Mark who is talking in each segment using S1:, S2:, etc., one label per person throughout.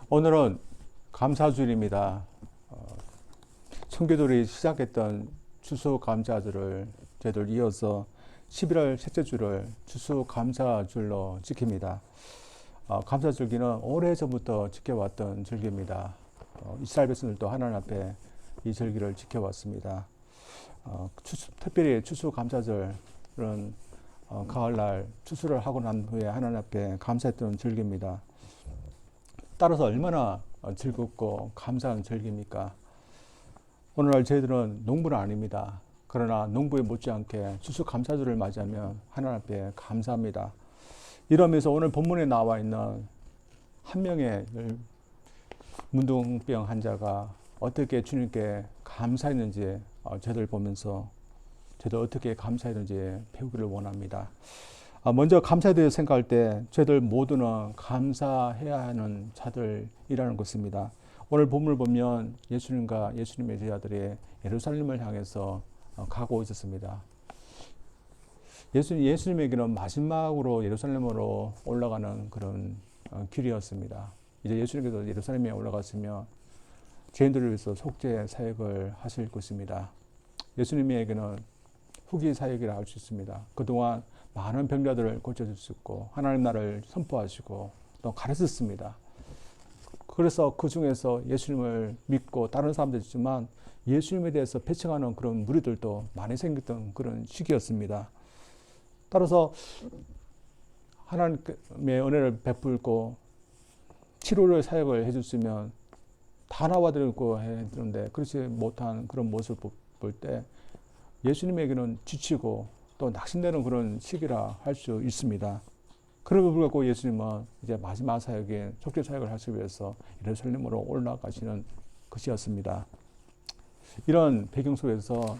S1: 오늘은 감사주일입니다. 청교도들이 시작했던 추수감사절을 저희들 이어서 11월 셋째 주를 추수감사절로 지킵니다. 감사절기는 오래전부터 지켜왔던 절기입니다. 이스라엘 백성들도 하나님 앞에 이 절기를 지켜왔습니다. 특별히 추수감사절은 가을날 추수를 하고 난 후에 하나님 앞에 감사했던 절기입니다. 따라서 얼마나 즐겁고 감사한 절기입니까? 오늘날 저희들은 농부는 아닙니다. 그러나 농부에 못지않게 추수감사절을 맞이하면 하나님 앞에 감사합니다. 이러면서 오늘 본문에 나와 있는 한 명의 문둥병 환자가 어떻게 주님께 감사했는지 저희들 보면서 저희들 어떻게 감사했는지 배우기를 원합니다. 먼저 감사에 대해 생각할 때 저희들 모두는 감사해야 하는 자들이라는 것입니다. 오늘 본문을 보면 예수님과 예수님의 제자들이 예루살렘을 향해서 가고 있었습니다. 예수님에게는 마지막으로 예루살렘으로 올라가는 그런 길이었습니다. 이제 예수님께서 예루살렘에 올라갔으면 죄인들을 위해서 속죄 사역을 하실 것입니다. 예수님에게는 후기 사역이라 할 수 있습니다. 그동안 많은 병자들을 고쳐주셨고 하나님 나라를 선포하시고 또 가르쳤습니다. 그래서 그 중에서 예수님을 믿고 다른 사람도 있지만 예수님에 대해서 배척하는 그런 무리들도 많이 생겼던 그런 시기였습니다. 따라서 하나님의 은혜를 베풀고 치료를 사역을 해줬으면 다 나와드리고 했는데 그렇지 못한 그런 모습을 볼 때 예수님에게는 지치고 또 낙심되는 그런 시기라 할 수 있습니다. 그럼에도 불구하고 예수님은 이제 마지막 사역인 속죄 사역을 하시기 위해서 예루살렘으로 올라가시는 것이었습니다. 이런 배경 속에서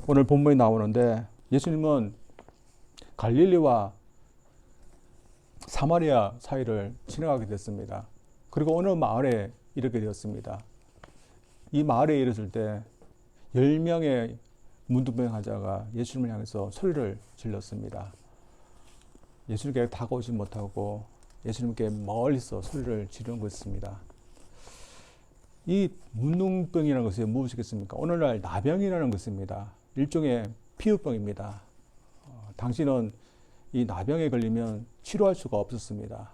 S1: 오늘 본문이 나오는데 예수님은 갈릴리와 사마리아 사이를 지나가게 됐습니다. 그리고 어느 마을에 이르게 되었습니다. 이 마을에 이르렀을 때 10명의 문둥병 환자가 예수님을 향해서 소리를 질렀습니다. 예수님께 다가오지 못하고 예수님께 멀리서 소리를 지르는 것입니다. 이 문둥병이라는 것이 무엇이겠습니까? 오늘날 나병이라는 것입니다. 일종의 피부병입니다. 당시는 이 나병에 걸리면 치료할 수가 없었습니다.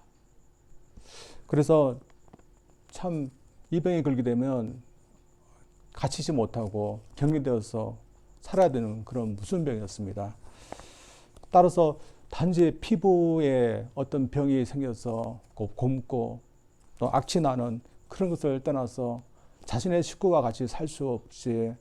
S1: 그래서 참 이 병에 걸게 되면 갇히지 못하고 격리되어서 살아야 되는 그런 무슨 병이었습니다. 따라서 단지 피부에 어떤 병이 생겨서 곪고 또 악취 나는 그런 것을 떠나서 자신의 식구와 같이 살 수 없이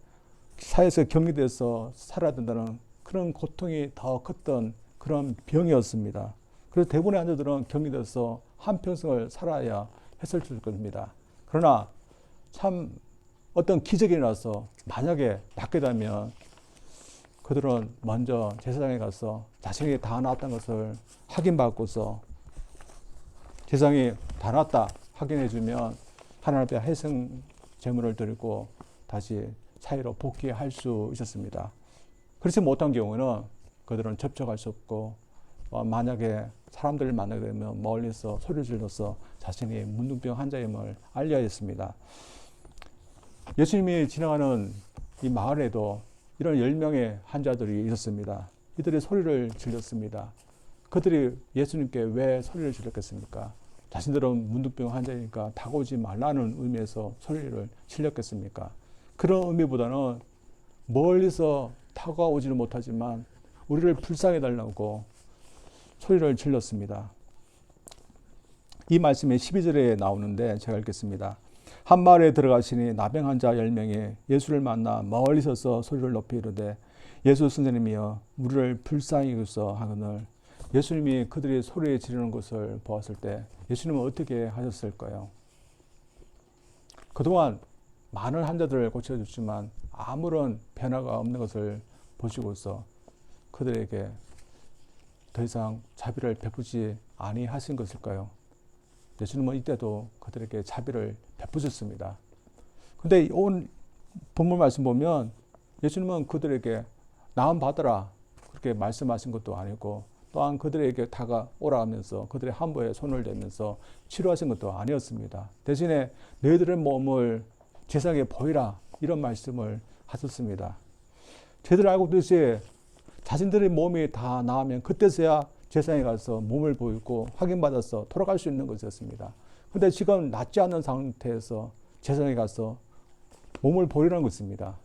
S1: 사회에서 격리돼서 살아야 된다는 그런 고통이 더 컸던 그런 병이었습니다. 그래서 대부분의 환자들은 격리돼서 한평생을 살아야 했을 겁니다. 그러나 참 어떤 기적이 나서 만약에 낫게 되면 그들은 먼저 제사장에 가서 자신이 다 나았다는 것을 확인받고서 제사장이 다 나았다 확인해주면 하나님 앞에 회생 제물을 드리고 다시 사회로 복귀할 수 있었습니다. 그렇지 못한 경우는 그들은 접촉할 수 없고 만약에 사람들을 만나게 되면 멀리서 소리를 질러서 자신이 문둥병 환자임을 알려야 했습니다. 예수님이 지나가는 이 마을에도 이런 10명의 환자들이 있었습니다. 이들이 소리를 질렀습니다. 그들이 예수님께 왜 소리를 질렀겠습니까? 자신들은 문둥병 환자니까 다가오지 말라는 의미에서 소리를 질렀겠습니까? 그런 의미보다는 멀리서 다가오지는 못하지만 우리를 불쌍해 달라고 소리를 질렀습니다. 이 말씀이 12절에 나오는데 제가 읽겠습니다. 한 마을에 들어가시니 나병 환자 10명이 예수를 만나 멀리 서서 소리를 높이 이르되 예수 선생님이여 우리를 불쌍히 여기소서 하거늘 예수님이 그들이 소리에 지르는 것을 보았을 때 예수님은 어떻게 하셨을까요? 그동안 많은 환자들을 고쳐줬지만 아무런 변화가 없는 것을 보시고서 그들에게 더 이상 자비를 베푸지 아니하신 것일까요? 예수님은 이때도 그들에게 자비를 베푸셨습니다. 근데 오늘 본문 말씀 보면 예수님은 그들에게 나음 받으라 그렇게 말씀하신 것도 아니고 또한 그들에게 다가오라 하면서 그들의 함부에 손을 대면서 치료하신 것도 아니었습니다. 대신에 너희들의 몸을 제사장에게 보이라 이런 말씀을 하셨습니다. 저희들 알고 있듯이 자신들의 몸이 다 나으면 그때서야 제사장에 가서 몸을 보이고 확인받아서 돌아갈 수 있는 것이었습니다. 근데 지금 낫지 않은 상태에서 제사장에 가서 몸을 보이라는 것입니다.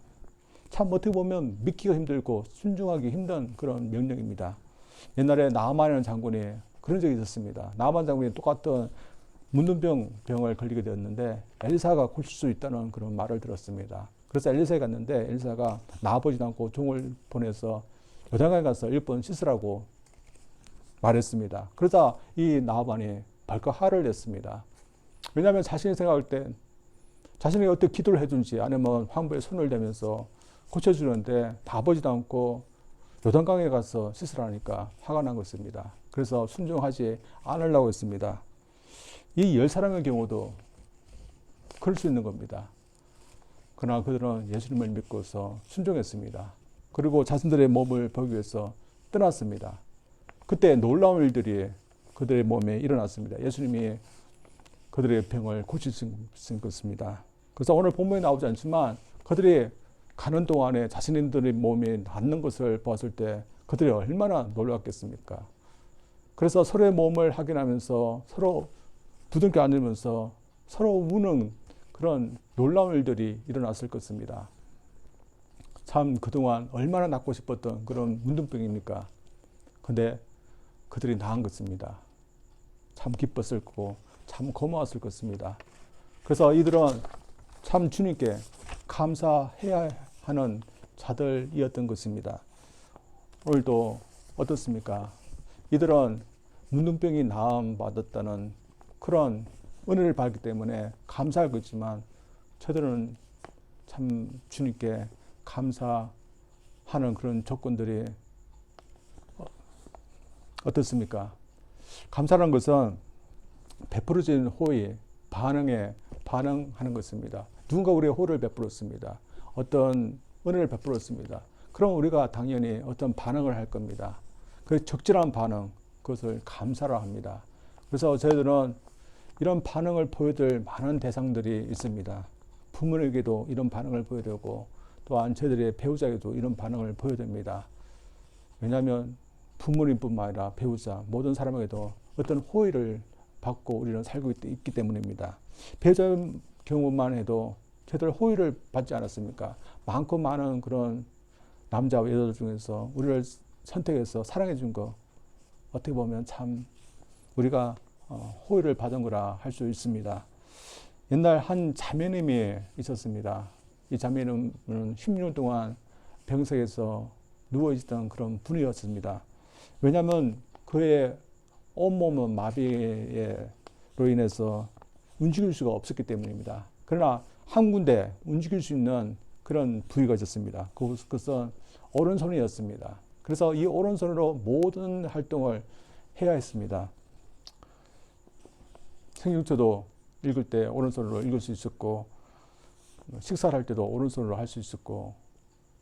S1: 참 어떻게 보면 믿기가 힘들고 순종하기 힘든 그런 명령입니다. 옛날에 나아만이라는 장군이 그런 적이 있었습니다. 나아만 장군이 똑같은 문둥병을 걸리게 되었는데 엘리사가 고칠 수 있다는 그런 말을 들었습니다. 그래서 엘리사에 갔는데 엘리사가 나아보지도 않고 종을 보내서 요단강에 가서 1번 씻으라고 말했습니다. 그러자 이 나아만이 벌컥 화를 냈습니다. 왜냐하면 자신이 생각할 때 자신이 어떻게 기도를 해준지 아니면 황부에 손을 대면서 고쳐주는데 다 보지도 않고 요단강에 가서 씻으라니까 화가 난 것입니다. 그래서 순종하지 않으려고 했습니다. 이 10사람의 경우도 그럴 수 있는 겁니다. 그러나 그들은 예수님을 믿고서 순종했습니다. 그리고 자신들의 몸을 보기 위해서 떠났습니다. 그때 놀라운 일들이 그들의 몸에 일어났습니다. 예수님이 그들의 병을 고치신 것입니다. 그래서 오늘 본문에 나오지 않지만 그들이 가는 동안에 자신들의 몸이 낫는 것을 보았을 때 그들이 얼마나 놀랐겠습니까? 그래서 서로의 몸을 확인하면서 서로 부둥켜 안으면서 서로 우는 그런 놀라운 일들이 일어났을 것입니다. 참 그동안 얼마나 낫고 싶었던 그런 문둥병입니까? 근데 그들이 나은 것입니다. 참 기뻤을 거고 참 고마웠을 것입니다. 그래서 이들은 참 주님께 감사해야 하는 자들이었던 것입니다. 오늘도 어떻습니까? 이들은 문둥병이 나음 받았다는 그런 은혜를 받기 때문에 감사할 거지만 저들은 참 주님께 감사하는 그런 조건들이 어떻습니까? 감사라는 것은 베풀어진 호의 반응에 반응하는 것입니다. 누군가 우리의 호를 베풀었습니다. 어떤 은혜를 베풀었습니다. 그럼 우리가 당연히 어떤 반응을 할 겁니다. 그 적절한 반응, 그것을 감사라 합니다. 그래서 저희들은 이런 반응을 보여줄 많은 대상들이 있습니다. 부모에게도 이런 반응을 보여되고 또한 저희들의 배우자에게도 이런 반응을 보여됩니다. 왜냐하면 부모님뿐만 아니라 배우자, 모든 사람에게도 어떤 호의를 받고 우리는 살고 있기 때문입니다. 배우자의 경우만 해도 저희들 호의를 받지 않았습니까? 많고 많은 그런 남자와 여자들 중에서 우리를 선택해서 사랑해 준 거 어떻게 보면 참 우리가 호의를 받은 거라 할 수 있습니다. 옛날 한 자매님이 있었습니다. 이 자매님은 16년 동안 병석에서 누워 있던 그런 분이었습니다. 왜냐하면 그의 온몸은 마비로 인해서 움직일 수가 없었기 때문입니다. 그러나 한 군데 움직일 수 있는 그런 부위가 있었습니다. 그것은 오른손이었습니다. 그래서 이 오른손으로 모든 활동을 해야 했습니다. 생경초도 읽을 때 오른손으로 읽을 수 있었고 식사를 할 때도 오른손으로 할 수 있었고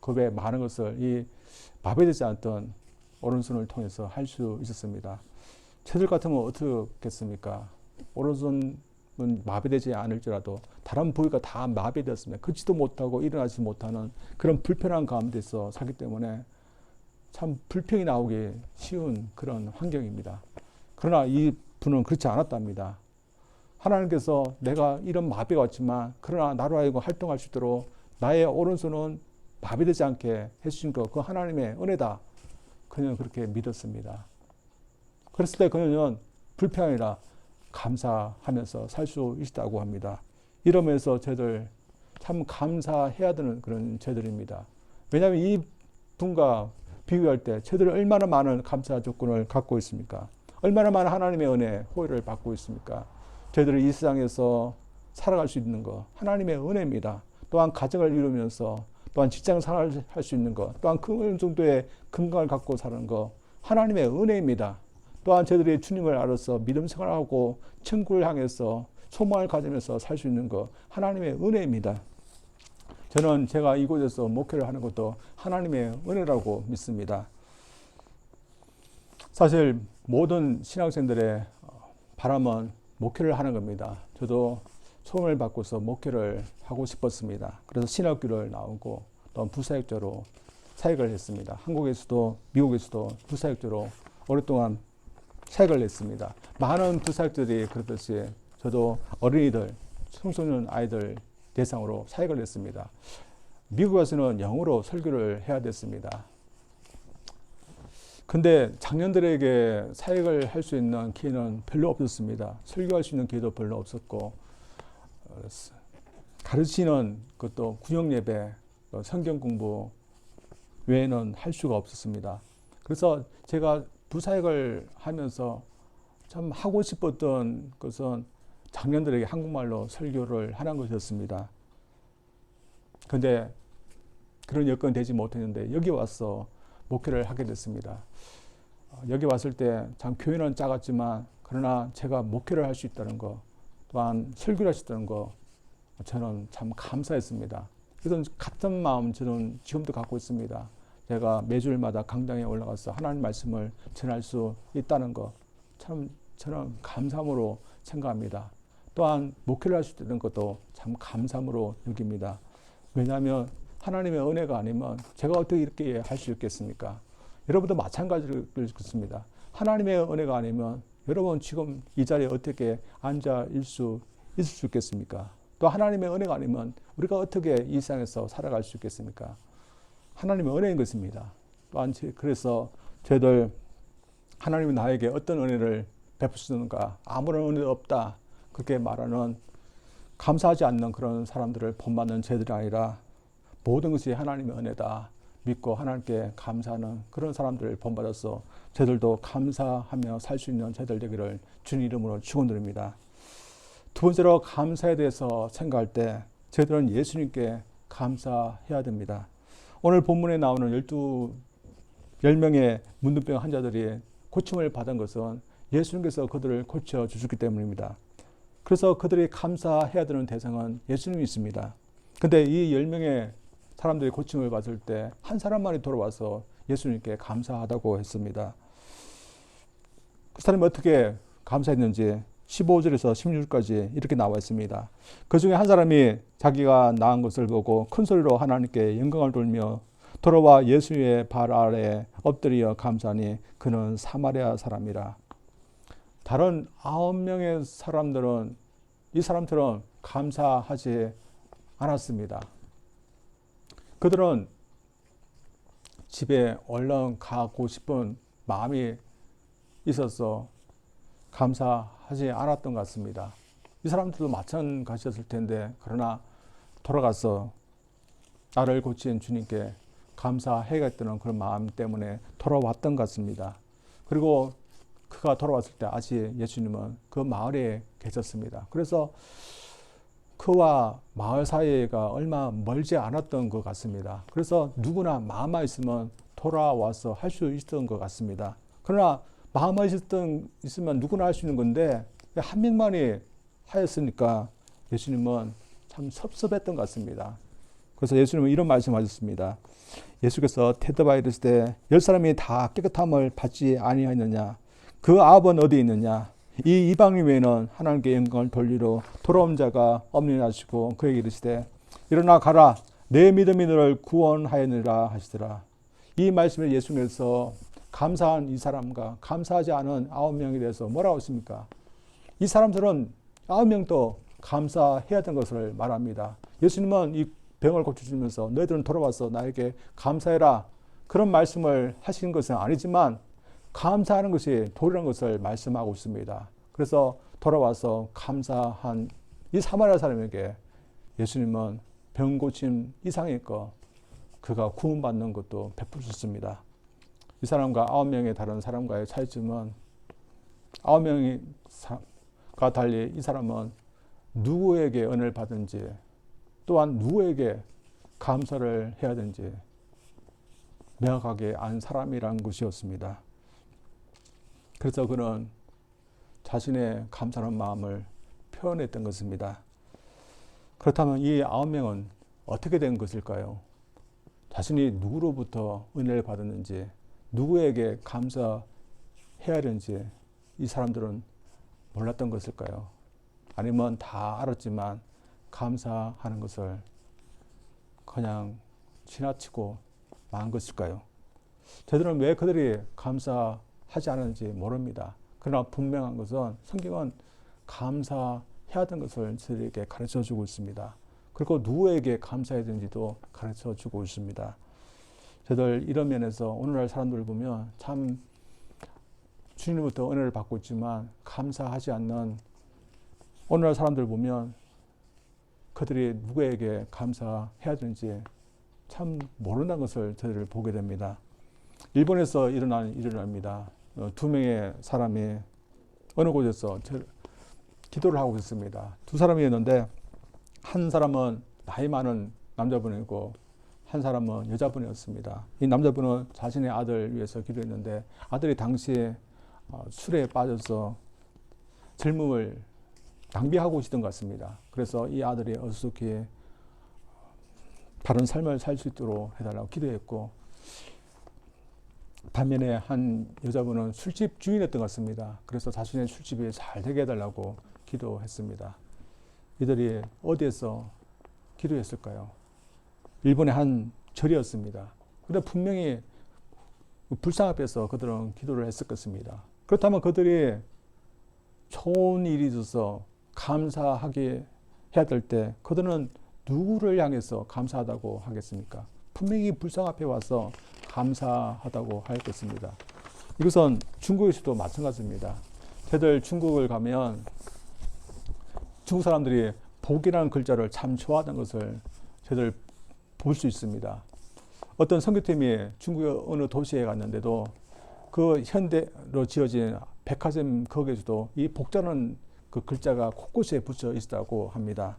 S1: 그 외 많은 것을 이 마비되지 않던 오른손을 통해서 할 수 있었습니다. 저들 같으면 어떻겠습니까? 오른손은 마비되지 않을지라도 다른 부위가 다 마비되었습니다. 걷지도 못하고 일어나지 못하는 그런 불편한 가운데서 살기 때문에 참 불평이 나오기 쉬운 그런 환경입니다. 그러나 이 분은 그렇지 않았답니다. 하나님께서 내가 이런 마비가 왔지만 그러나 나로 하여금 활동할 수 있도록 나의 오른손은 마비되지 않게 해주신 것, 그 하나님의 은혜다. 그녀는 그렇게 믿었습니다. 그랬을 때 그녀는 불평이 아니라 감사하면서 살 수 있다고 합니다. 이러면서 저희들 참 감사해야 되는 그런 저희들입니다. 왜냐하면 이 분과 비교할 때 저희들은 얼마나 많은 감사 조건을 갖고 있습니까? 얼마나 많은 하나님의 은혜, 호의를 받고 있습니까? 저희들이 이 세상에서 살아갈 수 있는 것, 하나님의 은혜입니다. 또한 가정을 이루면서 또한 직장 생활을 할 수 있는 것, 또한 어느 정도의 건강을 갖고 사는 것, 하나님의 은혜입니다. 또한 저희들이 주님을 알아서 믿음 생활하고 천국을 향해서 소망을 가지면서 살 수 있는 것, 하나님의 은혜입니다. 저는 제가 이곳에서 목회를 하는 것도 하나님의 은혜라고 믿습니다. 사실 모든 신학생들의 바람은 목회를 하는 겁니다. 저도 소원을 받고서 목회를 하고 싶었습니다. 그래서 신학교를 나오고 또 부사역자로 사역을 했습니다. 한국에서도 미국에서도 부사역자로 오랫동안 사역을 했습니다. 많은 부사역들이 그렇듯이 저도 어린이들, 청소년 아이들 대상으로 사역을 했습니다. 미국 가서는 영어로 설교를 해야 됐습니다. 근데 장년들에게 사역을 할 수 있는 기회는 별로 없었습니다. 설교할 수 있는 기회도 별로 없었고, 가르치는 것도 구역 예배, 성경 공부 외에는 할 수가 없었습니다. 그래서 제가 부사역을 하면서 참 하고 싶었던 것은 장년들에게 한국말로 설교를 하는 것이었습니다. 근데 그런 여건이 되지 못했는데 여기 와서 목회를 하게 됐습니다. 여기 왔을 때 참 교회는 작았지만 그러나 제가 목회를 할 수 있다는 거 또한 설교를 할 수 있다는 거 저는 참 감사했습니다. 그래서 같은 마음 저는 지금도 갖고 있습니다. 제가 매주일마다 강당에 올라가서 하나님 말씀을 전할 수 있다는 거 참 저는 감사함으로 생각합니다. 또한 목회를 할 수 있다는 것도 참 감사함으로 여깁니다. 왜냐하면 하나님의 은혜가 아니면 제가 어떻게 이렇게 할 수 있겠습니까? 여러분도 마찬가지일 것입니다. 하나님의 은혜가 아니면 여러분 지금 이 자리에 어떻게 앉아 있을 수 있겠습니까? 또 하나님의 은혜가 아니면 우리가 어떻게 이 세상에서 살아갈 수 있겠습니까? 하나님의 은혜인 것입니다. 또한 그래서 저희들 하나님이 나에게 어떤 은혜를 베푸시는가 아무런 은혜도 없다 그렇게 말하는 감사하지 않는 그런 사람들을 본받는 저희들이 아니라 모든 것이 하나님의 은혜다 믿고 하나님께 감사하는 그런 사람들을 본받아서 저희들도 감사하며 살 수 있는 저희들 되기를 주님 이름으로 축원드립니다. 두 번째로 감사에 대해서 생각할 때 저희들은 예수님께 감사해야 됩니다. 오늘 본문에 나오는 10명의 문둥병 환자들이 고침을 받은 것은 예수님께서 그들을 고쳐주셨기 때문입니다. 그래서 그들이 감사해야 되는 대상은 예수님이 있습니다. 근데 이 10명의 사람들이 고침을 받을 때 한 사람만이 돌아와서 예수님께 감사하다고 했습니다. 그 사람이 어떻게 감사했는지 15절에서 16절까지 이렇게 나와 있습니다. 그 중에 한 사람이 자기가 나은 것을 보고 큰 소리로 하나님께 영광을 돌며 돌아와 예수의 발 아래 엎드려 감사하니 그는 사마리아 사람이라. 다른 9명의 사람들은 이 사람들은 감사하지 않았습니다. 그들은 집에 얼른 가고 싶은 마음이 있어서 감사하지 않았던 것 같습니다. 이 사람들도 마찬가지였을 텐데 그러나 돌아가서 나를 고친 주님께 감사해야겠다는 그런 마음 때문에 돌아왔던 것 같습니다. 그리고 그가 돌아왔을 때 아직 예수님은 그 마을에 계셨습니다. 그래서 그와 마을 사이가 얼마 멀지 않았던 것 같습니다. 그래서 누구나 마음만 있으면 돌아와서 할 수 있었던 것 같습니다. 그러나 마음만 있으면 누구나 할 수 있는 건데 한 명만이 하였으니까 예수님은 참 섭섭했던 것 같습니다. 그래서 예수님은 이런 말씀하셨습니다. 예수께서 대답하여 이르시되 10사람이 다 깨끗함을 받지 아니하였느냐? 그 아합은 어디 있느냐? 이 이방인 외에는 하나님께 영광을 돌리러 돌아온 자가 없느냐 하시고 그에게 이르시되 일어나 가라 내 믿음이 너를 구원하였느니라 하시더라. 이 말씀을 예수님께서 감사한 이 사람과 감사하지 않은 9명에 대해서 뭐라고 했습니까? 이 사람들은 9명도 감사해야 되는 것을 말합니다. 예수님은 이 병을 고쳐주면서 너희들은 돌아와서 나에게 감사해라 그런 말씀을 하시는 것은 아니지만 감사하는 것이 도리라는 것을 말씀하고 있습니다. 그래서 돌아와서 감사한 이 사마리아 사람에게 예수님은 병 고침 이상의 것 그가 구원받는 것도 베푸셨습니다. 이 사람과 9명의 다른 사람과의 차이점은 9명과 달리 이 사람은 누구에게 은혜를 받은지 또한 누구에게 감사를 해야 되는지 명확하게 안 사람이라는 것이었습니다. 그래서 그는 자신의 감사하는 마음을 표현했던 것입니다. 그렇다면 이 9명은 어떻게 된 것일까요? 자신이 누구로부터 은혜를 받았는지 누구에게 감사해야 해야 되는지 이 사람들은 몰랐던 것일까요? 아니면 다 알았지만 감사하는 것을 그냥 지나치고 만 것일까요? 저들은 왜 그들이 감사하지 않았는지 모릅니다. 그러나 분명한 것은 성경은 감사해야 하는 것을 저들에게 가르쳐 주고 있습니다. 그리고 누구에게 감사해야 되는지도 가르쳐 주고 있습니다. 저들 이런 면에서 오늘날 사람들을 보면 참 주님부터 은혜를 받고 있지만 감사하지 않는 오늘날 사람들을 보면 그들이 누구에게 감사해야 되는지 참 모른다는 것을 저희를 보게 됩니다. 일본에서 일어난 일입니다. 두 명의 사람이 어느 곳에서 기도를 하고 있습니다. 두 사람이었는데 한 사람은 나이 많은 남자분이고 한 사람은 여자분이었습니다. 이 남자분은 자신의 아들 위해서 기도했는데 아들이 당시에 술에 빠져서 젊음을 낭비하고 있었던 것 같습니다. 그래서 이 아들이 어수선히 바른 삶을 살 수 있도록 해달라고 기도했고, 반면에 한 여자분은 술집 주인이었던 것 같습니다. 그래서 자신의 술집이 잘 되게 해달라고 기도했습니다. 이들이 어디에서 기도했을까요? 일본의 한 절이었습니다. 그런데 분명히 불상 앞에서 그들은 기도를 했을 것입니다. 그렇다면 그들이 좋은 일이 있어서 감사하게 해야 될 때 그들은 누구를 향해서 감사하다고 하겠습니까? 분명히 불상 앞에 와서 감사하다고 하였겠습니다. 이것은 중국에서도 마찬가지입니다. 저들 중국을 가면 중국 사람들이 복이라는 글자를 참 좋아하는 것을 저들 볼 수 있습니다. 어떤 선교팀이 중국의 어느 도시에 갔는데도 그 현대로 지어진 백화점 거기에서도 이 복자는 그 글자가 곳곳에 붙여 있다고 합니다.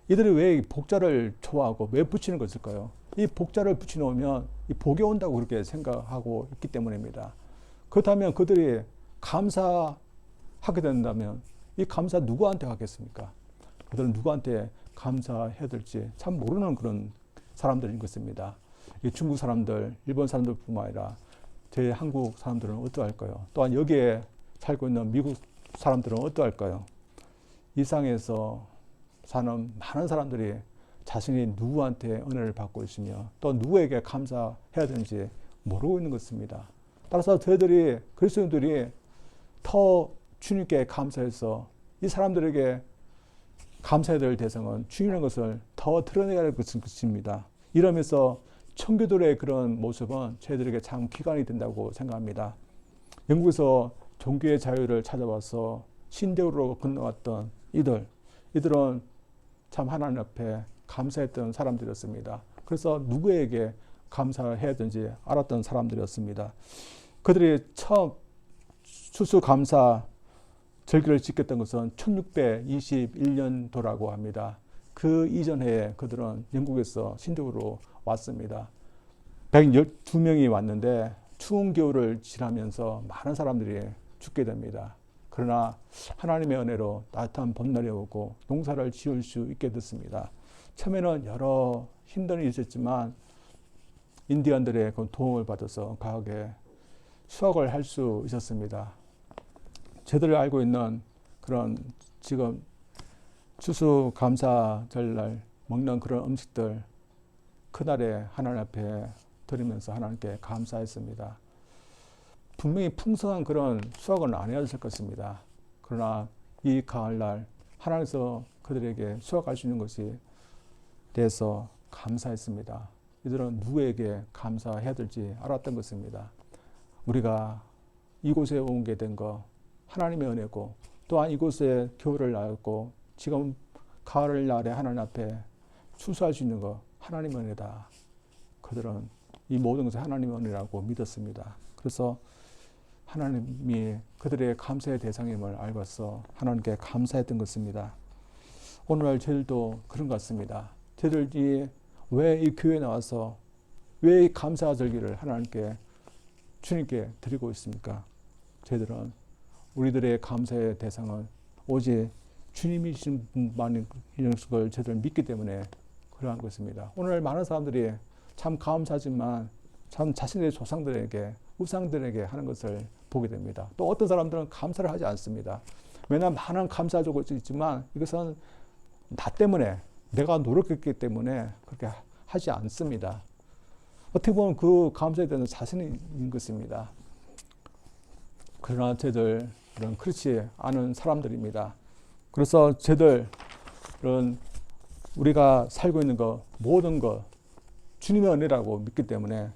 S1: 이들이 왜 복자를 좋아하고 왜 붙이는 것일까요? 이 복자를 붙여놓으면 이 복이 온다고 그렇게 생각하고 있기 때문입니다. 그렇다면 그들이 감사하게 된다면 이 감사 누구한테 하겠습니까? 그들은 누구한테 감사해야 될지 참 모르는 그런 사람들인 것입니다. 이 중국 사람들, 일본 사람들뿐만 아니라 저희 한국 사람들은 어떠할까요? 또한 여기에 살고 있는 미국 사람들은 어떠할까요? 이 땅에서 사는 많은 사람들이 자신이 누구한테 은혜를 받고 있으며 또 누구에게 감사해야 되는지 모르고 있는 것입니다. 따라서 저희들이 그리스도인들이 더 주님께 감사해서 이 사람들에게 감사해야 될 대상은 주님이라는 것을 더 드러내야 할 것입니다. 이러면서 청교도의 그런 모습은 저희들에게 참 기관이 된다고 생각합니다. 영국에서 종교의 자유를 찾아와서 신대우로 건너왔던 이들은 참 하나님 앞에 감사했던 사람들이었습니다. 그래서 누구에게 감사해야 되는지 알았던 사람들이었습니다. 그들이 처음 추수감사 절기를 지켰던 것은 1621년도라고 합니다. 그 이전 해에 그들은 영국에서 신대우로 왔습니다. 112명이 왔는데 추운 겨울을 지나면서 많은 사람들이 죽게 됩니다. 그러나 하나님의 은혜로 따뜻한 봄날이 오고 농사를 지을 수 있게 됐습니다. 처음에는 여러 힘듦이 있었지만 인디언들의 그 도움을 받아서 과하게 수확을 할 수 있었습니다. 저들이 알고 있는 그런 지금 추수감사절날 먹는 그런 음식들 그날에 하나님 앞에 드리면서 하나님께 감사했습니다. 분명히 풍성한 그런 수확은 아니었을 것입니다. 그러나 이 가을날 하나님께서 그들에게 수확할 수 있는 것이 돼서 감사했습니다. 이들은 누구에게 감사해야 될지 알았던 것입니다. 우리가 이곳에 오게 된 거 하나님의 은혜고 또한 이곳에 겨울을 나였고 지금 가을날에 하나님 앞에 추수할 수 있는 거 하나님의 은혜다. 그들은 이 모든 것을 하나님의 은혜라고 믿었습니다. 그래서 하나님이 그들의 감사의 대상임을 알고서 하나님께 감사했던 것입니다. 오늘날 저희들도 그런 것 같습니다. 저희들이 왜 이 교회에 나와서 왜 이 감사 절기를 하나님께 주님께 드리고 있습니까? 저희들은 우리들의 감사의 대상은 오직 주님이신 분만인 걸 저희들은 믿기 때문에 그러한 것입니다. 오늘 많은 사람들이 참 감사하지만 참 자신의 조상들에게 우상들에게 하는 것을 보게 됩니다. 또 어떤 사람들은 감사를 하지 않습니다. 왜냐하면 많은 감사적으로 있지만 이것은 나 때문에 내가 노력했기 때문에 그렇게 하지 않습니다. 어떻게 보면 그 감사에 대한 자신이 있는 것입니다. 그러나 저희들은 그렇지 않은 사람들입니다. 그래서 저희들은 우리가 살고 있는 것, 모든 것 주님의 은혜라고 믿기 때문에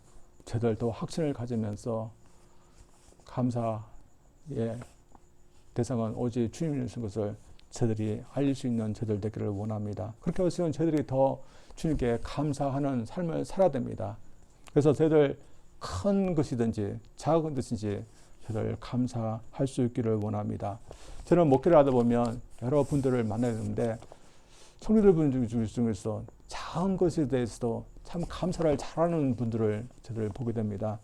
S1: 저희들도 확신을 가지면서 감사의 대상은 오직 주님이신 것을 저희들이 알릴 수 있는 저희들 되기를 원합니다. 그렇게 해서는 저희들이 더 주님께 감사하는 삶을 살아야 됩니다. 그래서 저희들 큰 것이든지 작은 것인지 저희들 감사할 수 있기를 원합니다. 저는 목회를 하다 보면 여러 분들을 만나야 되는데 성도들 중에서 작은 것에 대해서도 참 감사를 잘하는 분들을 저희들 보게 됩니다.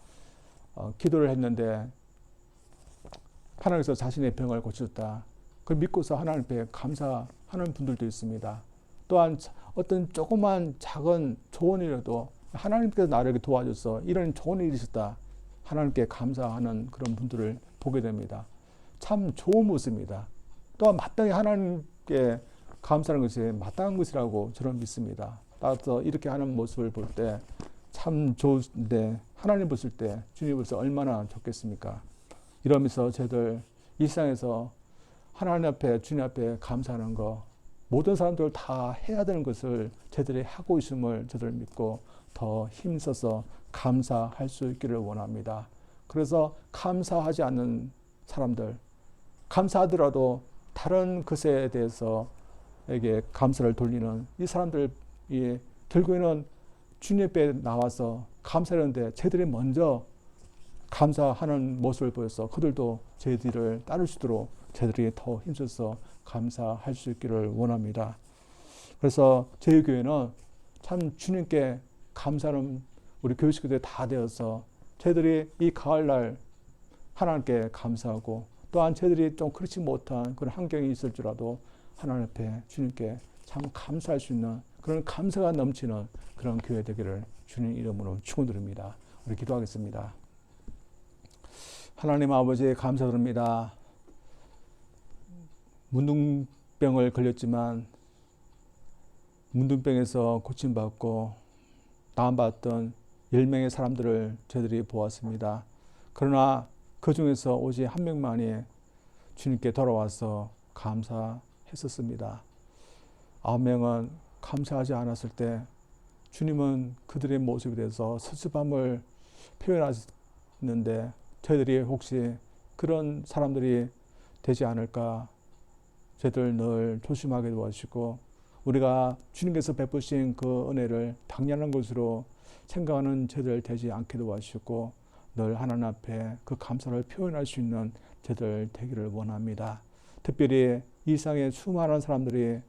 S1: 기도를 했는데 하나님께서 자신의 병을 고쳤다. 그걸 믿고서 하나님 앞에 감사하는 분들도 있습니다. 또한 어떤 조그만 작은 좋은 일이라도 하나님께서 나를 도와줘서 이런 좋은 일이 있었다. 하나님께 감사하는 그런 분들을 보게 됩니다. 참 좋은 모습입니다. 또한 마땅히 하나님께 감사하는 것이 마땅한 것이라고 저는 믿습니다. 따라서 이렇게 하는 모습을 볼 때 참 좋은데 하나님 보실 때 주님 보실 때 얼마나 좋겠습니까? 이러면서 저희들 이 세상에서 하나님 앞에 주님 앞에 감사하는 거 모든 사람들 다 해야 되는 것을 저희들이 하고 있음을 저희들 믿고 더 힘써서 감사할 수 있기를 원합니다. 그래서 감사하지 않는 사람들, 감사하더라도 다른 것에 대해서에게 감사를 돌리는 이 사람들이 결국에는 주님 앞에 나와서 감사하는데 저희들이 먼저 감사하는 모습을 보여서 그들도 저희들을 따를 수 있도록 저희들이 더 힘써서 감사할 수 있기를 원합니다. 그래서 저희 교회는 참 주님께 감사하는 우리 교회 식구들이 다 되어서 저희들이 이 가을날 하나님께 감사하고 또한 저희들이 좀 그렇지 못한 그런 환경이 있을지라도 하나님 앞에 주님께 참 감사할 수 있는 그런 감사가 넘치는 그런 교회 되기를 주님 이름으로 축원드립니다. 우리 기도하겠습니다. 하나님 아버지 감사드립니다. 문둥병을 걸렸지만 문둥병에서 고침받고 나음받았던 10명의 사람들을 저희들이 보았습니다. 그러나 그 중에서 오직 한 명만이 주님께 돌아와서 감사했었습니다. 9명은 감사하지 않았을 때 주님은 그들의 모습에 대해서 섭섭함을 표현하셨는데 저희들이 혹시 그런 사람들이 되지 않을까 저희들 늘 조심하게 도와주시고 우리가 주님께서 베푸신 그 은혜를 당연한 것으로 생각하는 저희들 되지 않게 도와주시고 늘 하나님 앞에 그 감사를 표현할 수 있는 저희들 되기를 원합니다. 특별히 이 세상에 수많은 사람들이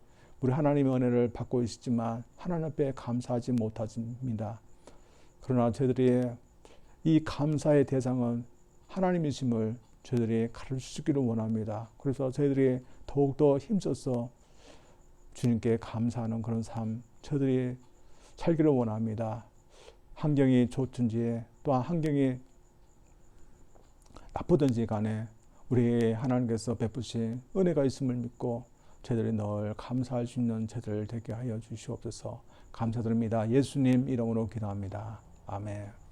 S1: 우리 하나님의 은혜를 받고 있지만 하나님 앞에 감사하지 못합니다. 그러나 저희들이 이 감사의 대상은 하나님이심을 저희들이 가르치기를 원합니다. 그래서 저희들이 더욱더 힘써서 주님께 감사하는 그런 삶 저희들이 살기를 원합니다. 환경이 좋든지 또한 환경이 나쁘든지 간에 우리 하나님께서 베푸신 은혜가 있음을 믿고 저희들이 늘 감사할 수 있는 저희들 되게 하여 주시옵소서. 감사드립니다. 예수님 이름으로 기도합니다. 아멘.